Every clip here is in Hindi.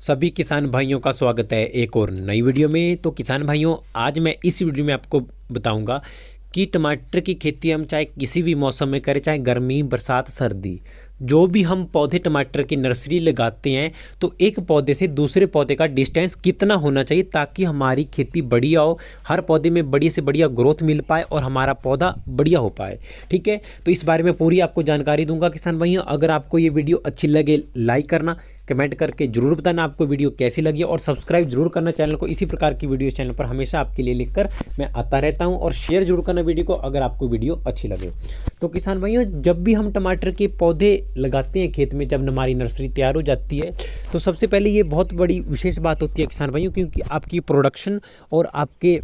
सभी किसान भाइयों का स्वागत है एक और नई वीडियो में। तो किसान भाइयों, आज मैं इस वीडियो में आपको बताऊंगा कि टमाटर की खेती हम चाहे किसी भी मौसम में करें, चाहे गर्मी, बरसात, सर्दी, जो भी हम पौधे टमाटर की नर्सरी लगाते हैं तो एक पौधे से दूसरे पौधे का डिस्टेंस कितना होना चाहिए ताकि हमारी खेती बढ़िया हो, हर पौधे में बढ़िया से बढ़िया ग्रोथ मिल पाए और हमारा पौधा बढ़िया हो पाए। ठीक है, तो इस बारे में पूरी आपको जानकारी दूंगा किसान भाइयों। अगर आपको ये वीडियो अच्छी लगे, लाइक करना, कमेंट करके जरूर बताना आपको वीडियो कैसी लगी और सब्सक्राइब जरूर करना चैनल को। इसी प्रकार की वीडियो चैनल पर हमेशा आपके लिए लिखकर मैं आता रहता हूं और शेयर जरूर करना वीडियो को अगर आपको वीडियो अच्छी लगे। तो किसान भाइयों, जब भी हम टमाटर के पौधे लगाते हैं खेत में, जब हमारी नर्सरी तैयार हो जाती है तो सबसे पहले ये बहुत बड़ी विशेष बात होती है किसान भाइयों, क्योंकि आपकी प्रोडक्शन और आपके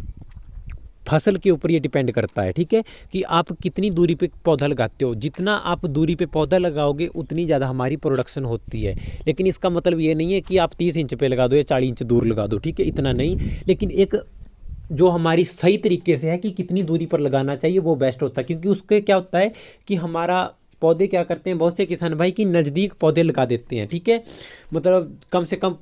फसल के ऊपर ये डिपेंड करता है। ठीक है, कि आप कितनी दूरी पे पौधा लगाते हो। जितना आप दूरी पे पौधा लगाओगे उतनी ज़्यादा हमारी प्रोडक्शन होती है। लेकिन इसका मतलब ये नहीं है कि आप 30 इंच पे लगा दो या 40 इंच दूर लगा दो। ठीक है, इतना नहीं, लेकिन एक जो हमारी सही तरीके से है कि कितनी दूरी पर लगाना चाहिए वो बेस्ट होता है। क्योंकि उसके क्या होता है कि हमारा पौधे क्या करते हैं, बहुत से किसान भाई की नज़दीक पौधे लगा देते हैं। ठीक है, मतलब कम से कम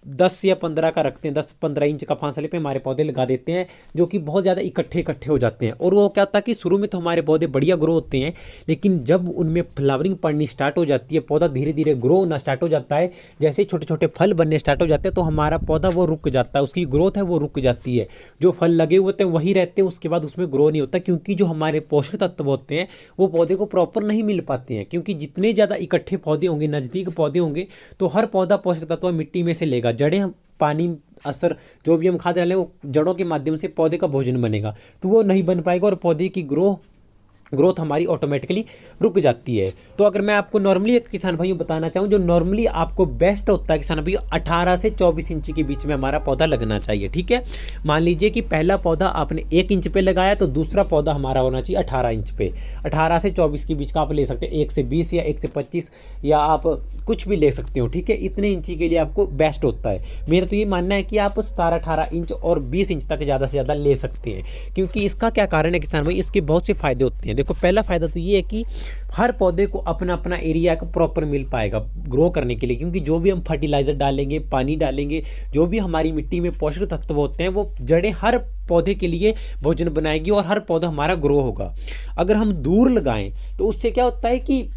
10 या 15 का रखते हैं, 10-15 इंच का फासले पे हमारे पौधे लगा देते हैं, जो कि बहुत ज़्यादा इकट्ठे हो जाते हैं। और वो क्या होता है कि शुरू में तो हमारे पौधे बढ़िया ग्रो होते हैं, लेकिन जब उनमें फ्लावरिंग पड़नी स्टार्ट हो जाती है, पौधा धीरे धीरे ग्रो होना स्टार्ट हो जाता है, जैसे छोटे छोटे फल बनने स्टार्ट हो जाते हैं तो हमारा पौधा वो रुक जाता है, उसकी ग्रोथ है वो रुक जाती है। जो फल लगे हुए होते हैं वही रहते हैं, उसके बाद उसमें ग्रो नहीं होता, क्योंकि जो हमारे पोषक तत्व होते हैं वो पौधे को प्रॉपर नहीं मिल पाते हैं। क्योंकि जितने ज़्यादा इकट्ठे पौधे होंगे, नज़दीक पौधे होंगे, तो हर पौधा पोषक तत्व मिट्टी में से लेगा। जड़ें, पानी, असर, जो भी हम खाद डालें वो जड़ों के माध्यम से पौधे का भोजन बनेगा, तो वो नहीं बन पाएगा और पौधे की ग्रोथ हमारी ऑटोमेटिकली रुक जाती है। तो अगर मैं आपको नॉर्मली एक किसान भाइयों बताना चाहूँ, जो नॉर्मली आपको बेस्ट होता है किसान भाइयों, 18 से 24 इंच के बीच में हमारा पौधा लगना चाहिए। ठीक है, मान लीजिए कि पहला पौधा आपने 1 इंच पे लगाया तो दूसरा पौधा हमारा होना चाहिए 18 इंच पे। 18 से 24 के बीच का आप ले सकते हैं, 1 से 20 या 1 से 25 या आप कुछ भी ले सकते हो। ठीक है, इतने इंची के लिए आपको बेस्ट होता है। मेरा तो ये मानना है कि आप 17-18 इंच और 20 इंच तक ज़्यादा से ज़्यादा ले सकते हैं। क्योंकि इसका क्या कारण है किसान भाई, इसके बहुत से फायदे होते हैं। देखो, पहला फायदा तो ये है कि हर पौधे को अपना अपना एरिया का प्रॉपर मिल पाएगा ग्रो करने के लिए। क्योंकि जो भी हम फर्टिलाइजर डालेंगे, पानी डालेंगे, जो भी हमारी मिट्टी में पोषक तत्व होते हैं, वो जड़ें हर पौधे के लिए भोजन बनाएगी और हर पौधा हमारा ग्रो होगा। अगर हम दूर लगाएं तो उससे क्या होता है कि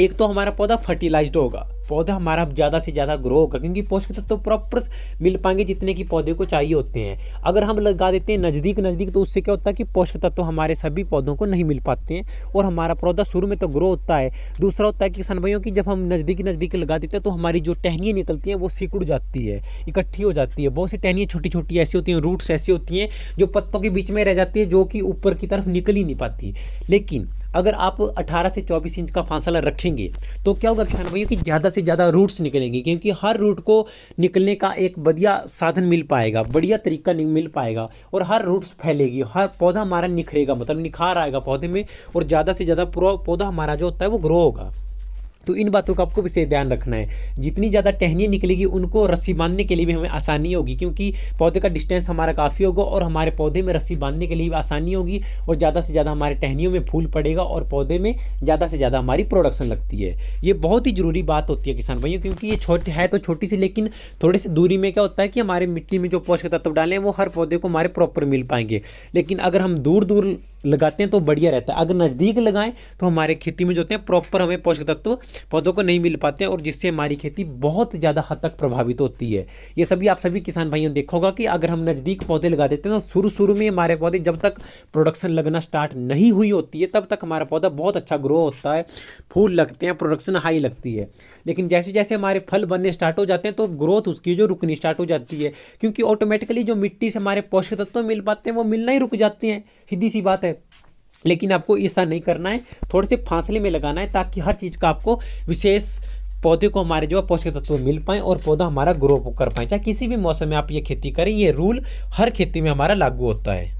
एक तो हमारा पौधा फर्टिलाइज्ड होगा, पौधा हमारा ज़्यादा से ज़्यादा ग्रो होगा, क्योंकि पोषक तत्व तो प्रॉपर मिल पाएंगे जितने की पौधे को चाहिए होते हैं। अगर हम लगा देते हैं नज़दीक तो उससे क्या होता है कि पोषक तत्व हमारे सभी पौधों को नहीं मिल पाते हैं और हमारा पौधा शुरू में तो ग्रो होता है। दूसरा होता है कि किसान भाइयों की जब हम नज़दीक लगा देते हैं तो हमारी जो टहनियाँ निकलती हैं वो सिकुड़ जाती है, इकट्ठी हो जाती है। बहुत सी टहनियाँ छोटी छोटी ऐसी होती हैं, रूट्स ऐसी होती हैं जो पत्तों के बीच में रह जाती है, जो कि ऊपर की तरफ निकल ही नहीं पाती। लेकिन अगर आप 18 से 24 इंच का फासला रखेंगे तो क्या होगा किसान भाइयों कि ज़्यादा से ज़्यादा रूट्स निकलेंगी, क्योंकि हर रूट को निकलने का एक बढ़िया साधन मिल पाएगा, बढ़िया तरीका मिल पाएगा और हर रूट्स फैलेगी, हर पौधा हमारा निखरेगा, मतलब निखार आएगा पौधे में और ज़्यादा से ज़्यादा पौधा हमारा जो होता है वो ग्रो होगा। तो इन बातों का आपको विशेष ध्यान रखना है। जितनी ज़्यादा टहनियाँ निकलेगी उनको रस्सी बांधने के लिए भी हमें आसानी होगी, क्योंकि पौधे का डिस्टेंस हमारा काफ़ी होगा और हमारे पौधे में रस्सी बांधने के लिए भी आसानी होगी और ज़्यादा से ज़्यादा हमारे टहनियों में फूल पड़ेगा और पौधे में ज़्यादा से ज़्यादा हमारी प्रोडक्शन लगती है। ये बहुत ही ज़रूरी बात होती है किसान भाइयों, क्योंकि ये छोटी है तो छोटी सी, लेकिन थोड़ी सी दूरी में क्या होता है कि हमारे मिट्टी में जो पोषक तत्व डालें वो हर पौधे को हमारे प्रॉपर मिल पाएंगे। लेकिन अगर हम दूर लगाते हैं तो बढ़िया रहता है। अगर नज़दीक लगाएं तो हमारे खेती में जो होते हैं प्रॉपर हमें पोषक तत्व पौधों को नहीं मिल पाते हैं और जिससे हमारी खेती बहुत ज़्यादा हद तक प्रभावित होती है। ये सभी आप सभी किसान भाइयों देखा होगा कि अगर हम नज़दीक पौधे लगा देते हैं तो शुरू में हमारे पौधे जब तक प्रोडक्शन लगना स्टार्ट नहीं हुई होती है तब तक हमारा पौधा बहुत अच्छा ग्रो होता है, फूल लगते हैं, प्रोडक्शन हाई लगती है। लेकिन जैसे जैसे हमारे फल बनने स्टार्ट हो जाते हैं तो ग्रोथ उसकी जो रुकनी स्टार्ट हो जाती है, क्योंकि ऑटोमेटिकली जो मिट्टी से हमारे पोषक तत्व मिल पाते हैं वो मिलना ही रुक जाते हैं, सीधी सी बात है। लेकिन आपको ऐसा नहीं करना है, थोड़े से फासले में लगाना है ताकि हर चीज़ का आपको विशेष पौधे को हमारे जो पोषक तत्व मिल पाएँ और पौधा हमारा ग्रो कर पाए। चाहे किसी भी मौसम में आप ये खेती करें, ये रूल हर खेती में हमारा लागू होता है।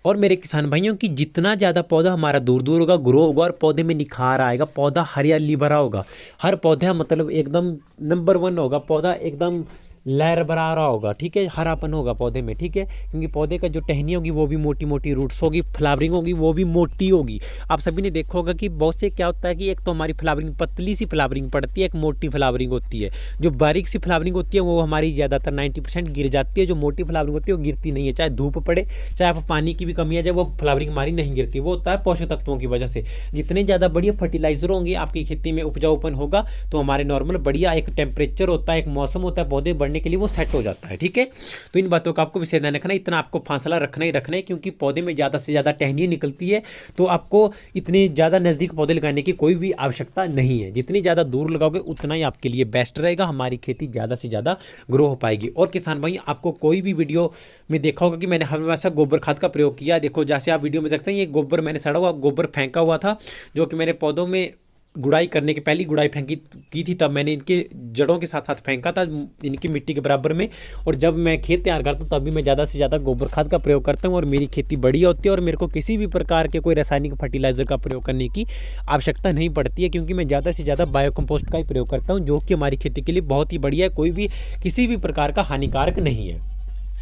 और मेरे किसान भाइयों की जितना ज़्यादा पौधा हमारा दूर होगा, ग्रो होगा और पौधे में निखार आएगा, पौधा हरियाली भरा होगा, हर पौधा मतलब एकदम नंबर 1 होगा, पौधा एकदम लहर बरा रहा होगा, ठीक है, हरापन होगा पौधे में, ठीक है, क्योंकि पौधे का जो टहनी होगी वो भी मोटी मोटी, रूट्स होगी, फ्लावरिंग होगी वो भी मोटी होगी। आप सभी ने देखा होगा कि बहुत से क्या होता है कि एक तो हमारी फ्लावरिंग पतली सी फ्लावरिंग पड़ती है, एक मोटी फ्लावरिंग होती है। जो बारीक सी फ्लावरिंग होती है वो हमारी ज़्यादातर 90% गिर जाती है, जो मोटी फ्लावरिंग होती है वो गिरती नहीं है, चाहे धूप पड़े चाहे आप पानी की भी कमी आ जाए, वो फ्लावरिंग हमारी नहीं गिरती। वो होता है पोषक तत्वों की वजह से। जितने ज़्यादा बढ़िया फर्टिलाइजर होंगे आपकी खेती में, उपजाऊपन होगा, तो हमारे नॉर्मल बढ़िया एक टेम्परेचर होता है, एक मौसम होता है पौधे बढ़ने के लिए, वो सेट हो जाता है, ठीक है। तो इन बातों का आपको विशेष ध्यान रखना है, इतना आपको फासला रखना ही रखना है, क्योंकि पौधे में ज़्यादा से ज़्यादा टहनियाँ निकलती है, तो आपको इतने ज़्यादा नज़दीक पौधे लगाने की कोई भी आवश्यकता नहीं है। जितनी ज़्यादा दूर लगाओगे उतना ही आपके लिए बेस्ट रहेगा, हमारी खेती ज़्यादा से ज़्यादा ग्रो हो पाएगी। और किसान भाई, आपको कोई भी वीडियो में देखा होगा कि मैंने हमेशा गोबर खाद का प्रयोग किया। देखो जैसे आप वीडियो में देखते हैं, ये गोबर मैंने सड़ा हुआ गोबर फेंका हुआ था, जो कि मैंने पौधों में गुड़ाई करने के पहली गुड़ाई फेंकी की थी, तब मैंने इनके जड़ों के साथ साथ फेंका था, इनकी मिट्टी के बराबर में। और जब मैं खेत तैयार करता हूँ तभी मैं ज़्यादा से ज़्यादा गोबर खाद का प्रयोग करता हूँ, और मेरी खेती बढ़िया होती है, और मेरे को किसी भी प्रकार के कोई रासायनिक फर्टिलाइज़र का प्रयोग करने की आवश्यकता नहीं पड़ती है, क्योंकि मैं ज़्यादा से ज़्यादा बायो कंपोस्ट का ही प्रयोग करता हूँ, जो कि हमारी खेती के लिए बहुत ही बढ़िया है, कोई भी किसी भी प्रकार का हानिकारक नहीं है।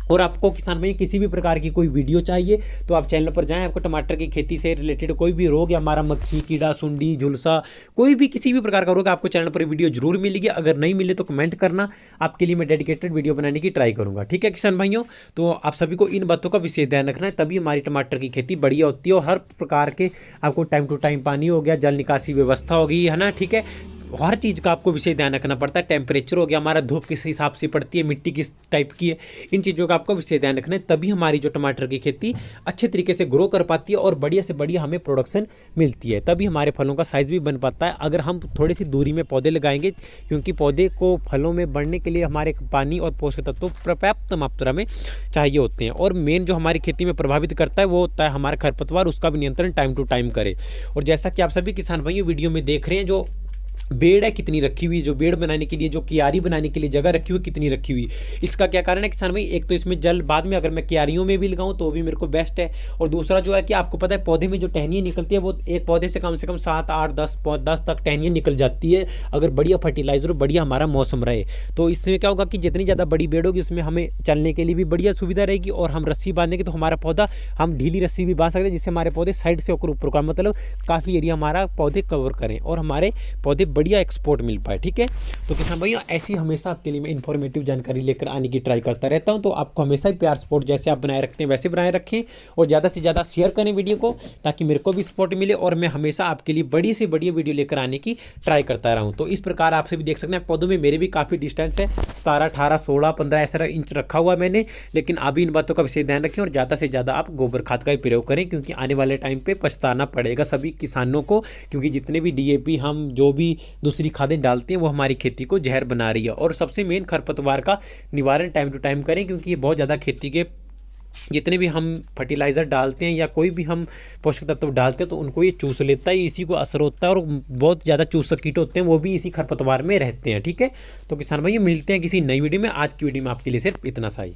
और आपको किसान भाई किसी भी प्रकार की कोई वीडियो चाहिए तो आप चैनल पर जाएं, आपको टमाटर की खेती से रिलेटेड कोई भी रोग या हमारा मक्खी, कीड़ा, सुंडी, झुलसा, कोई भी किसी भी प्रकार का रोग, आपको चैनल पर वीडियो जरूर मिलेगी। अगर नहीं मिले तो कमेंट करना, आपके लिए मैं डेडिकेटेड वीडियो बनाने की ट्राई करूंगा, ठीक है किसान भाइयों। तो आप सभी को इन बातों का विशेष ध्यान रखना है, तभी हमारी टमाटर की खेती बढ़िया होती है। और हर प्रकार के आपको टाइम टू टाइम पानी हो गया, जल निकासी व्यवस्था होगी, है ना, ठीक है, हर चीज़ का आपको विशेष ध्यान रखना पड़ता है। टेम्परेचर हो गया, हमारा धूप किस हिसाब से पड़ती है, मिट्टी किस टाइप की है, इन चीज़ों का आपको विशेष ध्यान रखना है, तभी हमारी जो टमाटर की खेती अच्छे तरीके से ग्रो कर पाती है और बढ़िया से बढ़िया हमें प्रोडक्शन मिलती है, तभी हमारे फलों का साइज़ भी बन पाता है। अगर हम थोड़ी सी दूरी में पौधे लगाएंगे, क्योंकि पौधे को फलों में बढ़ने के लिए हमारे पानी और पोषक तत्व पर्याप्त मात्रा में चाहिए होते हैं। और मेन जो हमारी खेती में प्रभावित करता है वो होता है हमारा खरपतवार, उसका भी नियंत्रण टाइम टू टाइम करें। और जैसा कि आप सभी किसान भाइयों वीडियो में देख रहे हैं, जो बेड़ है कितनी रखी हुई, जो बेड़ बनाने के लिए, जो क्यारी बनाने के लिए जगह रखी हुई कितनी रखी हुई, इसका क्या कारण है किसान भाई? एक तो इसमें जल बाद में अगर मैं क्यारियों में भी लगाऊं तो भी मेरे को बेस्ट है। और दूसरा जो है कि आपको पता है पौधे में जो टहनियाँ निकलती है वो एक पौधे से कम 7 8 10 तक टहनियाँ निकल जाती है, अगर बढ़िया फर्टिलाइजर बढ़िया हमारा मौसम रहे। तो इसमें क्या होगा कि जितनी ज़्यादा बड़ी बेड़ होगी उसमें हमें चलने के लिए भी बढ़िया सुविधा रहेगी, और हम रस्सी बांधेंगे तो हमारा पौधा, हम ढीली रस्सी भी बांध सकते हैं जिससे हमारे पौधे साइड से होकर ऊपर का, मतलब काफ़ी एरिया हमारा पौधे कवर करें और हमारे पौधे बढ़िया एक्सपोर्ट मिल पाए, ठीक है। तो किसान भाइयों ऐसी हमेशा आपके लिए मैं इन्फॉर्मेटिव जानकारी लेकर आने की ट्राई करता रहता हूं, तो आपको हमेशा ही प्यार सपोर्ट जैसे आप बनाए रखते हैं वैसे बनाए रखें, और ज़्यादा से ज़्यादा शेयर करें वीडियो को, ताकि मेरे को भी सपोर्ट मिले और मैं हमेशा आपके लिए बड़ी से बड़ी वीडियो लेकर आने की ट्राई करता रहूँ। तो इस प्रकार आपसे भी देख सकते हैं पौधों में मेरे भी काफ़ी डिस्टेंस है, 17 18 16 15 ऐसा इंच रखा हुआ मैंने, लेकिन अभी इन बातों का विशेष ध्यान रखें और ज़्यादा से ज़्यादा आप गोबर खाद का ही प्रयोग करें, क्योंकि आने वाले टाइम पर पछताना पड़ेगा सभी किसानों को, क्योंकि जितने भी DAP हम जो भी दूसरी खादें डालते हैं वो हमारी खेती को जहर बना रही है। और सबसे मेन खरपतवार का निवारण टाइम टू टाइम करें, क्योंकि ये बहुत ज़्यादा खेती के जितने भी हम फर्टिलाइज़र डालते हैं या कोई भी हम पोषक तत्व डालते हैं तो उनको ये चूस लेता है, इसी को असर होता है, और बहुत ज़्यादा चूसक कीट होते हैं वो भी इसी खरपतवार में रहते हैं, ठीक है। तो किसान भाई मिलते हैं किसी नई वीडियो में, आज की वीडियो में आपके लिए सिर्फ इतना सा ही।